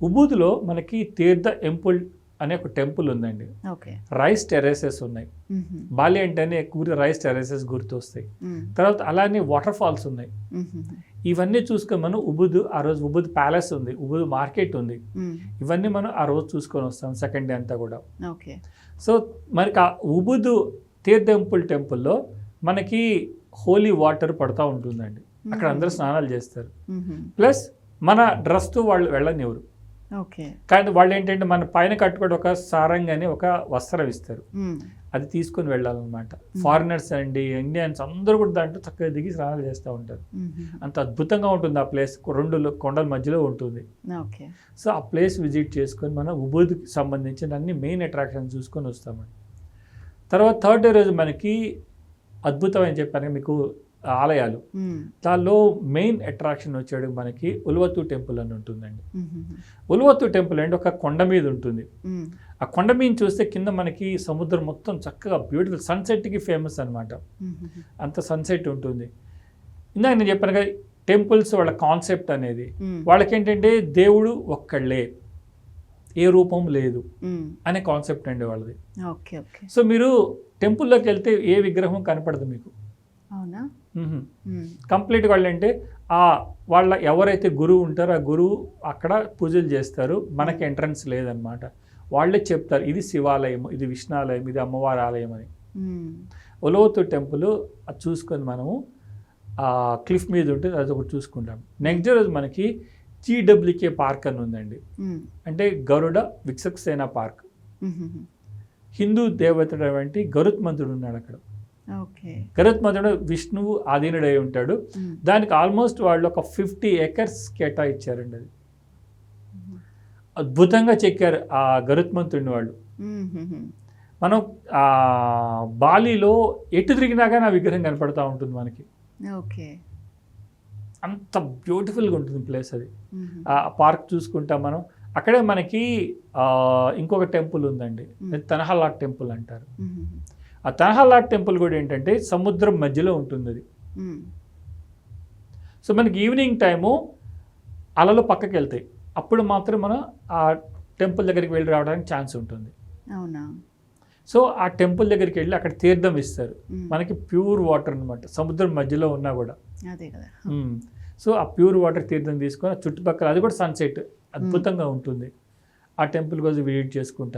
ఉబూదులో మనకి తీర్థ ఎంపుల్ అనే ఒక టెంపుల్ ఉందండి. ఓకే. రైస్ టెర్రసెస్ ఉన్నాయి. బాలి అంటేనే రైస్ టెర్రసెస్ గుర్తొస్తాయి. తర్వాత అలానే వాటర్ ఫాల్స్ ఉన్నాయి. ఇవన్నీ చూసుకొని మనం ఆ రోజు ఉబుద్ ప్యాలెస్ ఉంది, ఉబుద్ మార్కెట్ ఉంది. ఇవన్నీ మనం ఆ రోజు చూసుకొని వస్తాం సెకండ్ డే అంతా కూడా. ఓకే. సో మనకి ఆ ఉబుద్ తీర్థ టెంపుల్లో మనకి హోలీ వాటర్ పడుతూ ఉంటుందండి. అక్కడ అందరూ స్నానాలు చేస్తారు. ప్లస్ మన డ్రెస్తో వాళ్ళు వెళ్ళనివ్వరు. కానీ వాళ్ళు ఏంటంటే మన పైన కట్టుకొని ఒక సారంగ్ అని ఒక వస్త్రం ఇస్తారు, అది తీసుకొని వెళ్ళాలన్నమాట. ఫారినర్స్ అండి, ఇండియన్స్ అందరూ కూడా దాంట్లో చక్కగా దిగి స్నానాలు చేస్తూ ఉంటారు. అంత అద్భుతంగా ఉంటుంది ఆ ప్లేస్, రెండు కొండల మధ్యలో ఉంటుంది. సో ఆ ప్లేస్ విజిట్ చేసుకొని మనం ఉబుద్కి సంబంధించిన అన్ని మెయిన్ అట్రాక్షన్స్ చూసుకొని వస్తామండి. తర్వాత థర్డ్ డే రోజు మనకి అద్భుతమైన చెప్పాను మీకు ఆలయాలు. దానిలో మెయిన్ అట్రాక్షన్ వచ్చేది మనకి ఉల్వత్తు టెంపుల్ అని ఉంటుందండి. ఉల్వత్తు టెంపుల్ అంటే ఒక కొండ మీద ఉంటుంది. ఆ కొండ మీద చూస్తే కింద మనకి సముద్రం మొత్తం చక్కగా బ్యూటిఫుల్ సన్సెట్కి ఫేమస్ అనమాట. అంత సన్సెట్ ఉంటుంది. ఇందాక నేను చెప్పాను కదా, టెంపుల్స్ వాళ్ళ కాన్సెప్ట్ అనేది వాళ్ళకి ఏంటంటే దేవుడు ఒక్కళ్ళే, ఏ రూపం లేదు అనే కాన్సెప్ట్ అండి వాళ్ళది. సో మీరు టెంపుల్లోకి వెళ్తే ఏ విగ్రహం కనపడదు మీకు. అవునా? కంప్లీట్ వాళ్ళు అంటే వాళ్ళ ఎవరైతే గురువు ఉంటారో ఆ గురువు అక్కడ పూజలు చేస్తారు. మనకి ఎంట్రన్స్ లేదనమాట. వాళ్ళే చెప్తారు ఇది శివాలయం, ఇది విష్ణాలయం, ఇది అమ్మవారి ఆలయం అని. ఉలవత్తు టెంపుల్ అది చూసుకొని మనము ఆ క్లిఫ్ మీద ఉంటే అది ఒకటి చూసుకుంటాం. నెక్స్ట్ డే రోజు మనకి జీడబ్ల్యూకే పార్క్ అని ఉందండి. అంటే గరుడ విక్సక్సేన పార్క్. హిందూ దేవతడు వంటి గరుత్మంతుడు ఉన్నాడు అక్కడ. గరుత్మంతుడు విష్ణువు ఆధీనుడై ఉంటాడు. దానికి ఆల్మోస్ట్ వాళ్ళు ఒక 50 acres కేటాయించారండి. అది అద్భుతంగా చెక్కారు ఆ గరుత్మంతుడిని వాళ్ళు. మనం బాలీలో ఎటు తిరిగినా కానీ ఆ విగ్రహం కనపడతా ఉంటుంది మనకి. అంత బ్యూటిఫుల్గా ఉంటుంది ప్లేస్ అది. ఆ పార్క్ చూసుకుంటాం మనం. అక్కడే మనకి ఇంకొక టెంపుల్ ఉందండి, తనహలాట్ టెంపుల్ అంటారు. ఆ తనహలాట్ టెంపుల్ కూడా ఏంటంటే సముద్రం మధ్యలో ఉంటుంది అది. సో మనకి ఈవినింగ్ టైము అలలు పక్కకి వెళ్తాయి, అప్పుడు మాత్రం మనం ఆ టెంపుల్ దగ్గరికి వెళ్ళి రావడానికి ఛాన్స్ ఉంటుంది. అవునా? సో ఆ టెంపుల్ దగ్గరికి వెళ్ళి అక్కడ తీర్థం ఇస్తారు మనకి, ప్యూర్ వాటర్ అనమాట, సముద్రం మధ్యలో ఉన్నా కూడా. అదే కదా. సో ఆ ప్యూర్ వాటర్ తీర్థం తీసుకొని చుట్టుపక్కల అది కూడా సన్సెట్ అద్భుతంగా ఉంటుంది. ఆ టెంపుల్ కోసం విజిట్ చేసుకుంటాం.